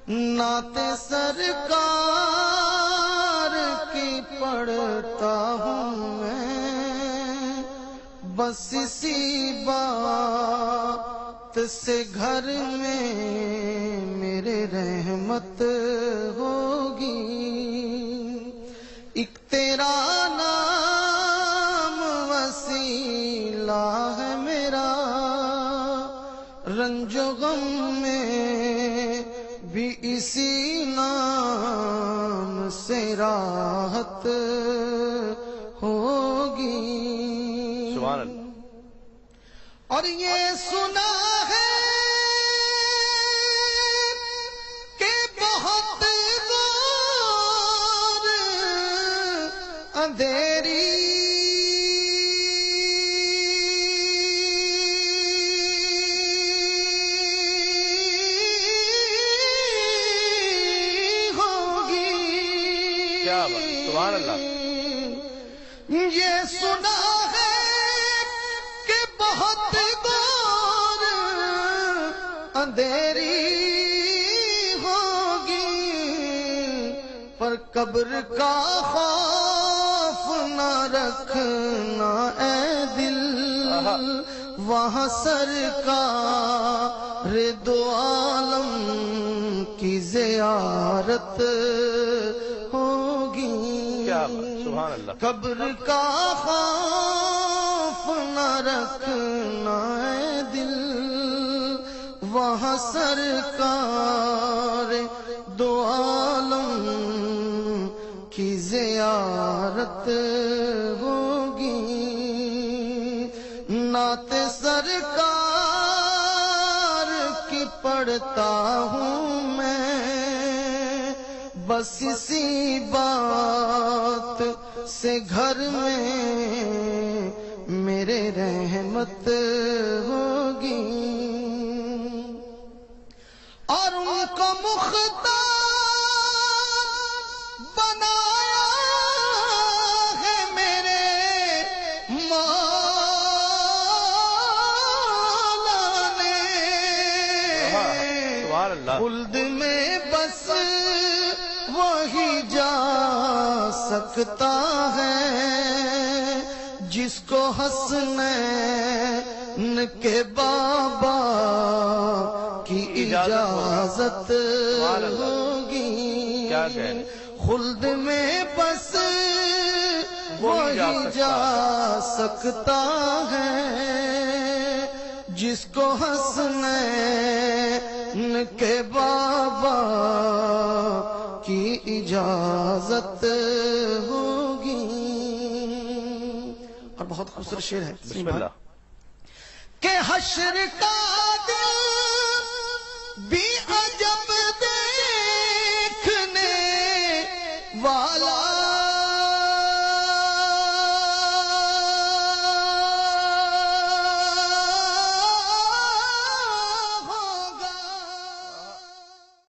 نعت سرکار کی پڑھتا ہوں میں، بس اسی بات سے گھر میں میرے رحمت ہوگی۔ ایک تیرا نام وسیلہ ہے میرا، رنج و غم میں بھی اسی نام سے راحت ہوگی۔ سبحان اللہ۔ اور یہ سنا ہے کہ بہت دور اندھیری سبحان اللہ۔ یہ سنا ہے کہ بہت دور اندھیری ہوگی، پر قبر کا خوف نہ رکھنا اے دل، وہاں سرکار دو عالم کی زیارت ہوگی۔ سبحان اللہ۔ قبر کا خوف نہ رکھنا اے دل، وہاں سرکار دو عالم کی زیارت ہوگی۔ نعت سرکار کی پڑھتا ہوں میں، بس اسی بات سے گھر میں میرے رحمت ہوگی۔ اور ان کو مختار بنایا ہے میرے مولا نے، خلد میں بس وہی جا سکتا ہے جس کو حسنین کے بابا کی اجازت ہوگی۔ خلد میں بس وہی جا سکتا ہے جس کو حسنین کے بابا کی اجازت ہوگی۔ اور بہت خوبصورت شعر ہے بسم اللہ۔ کہ حشر کا دن بھی عجب دیکھنے والا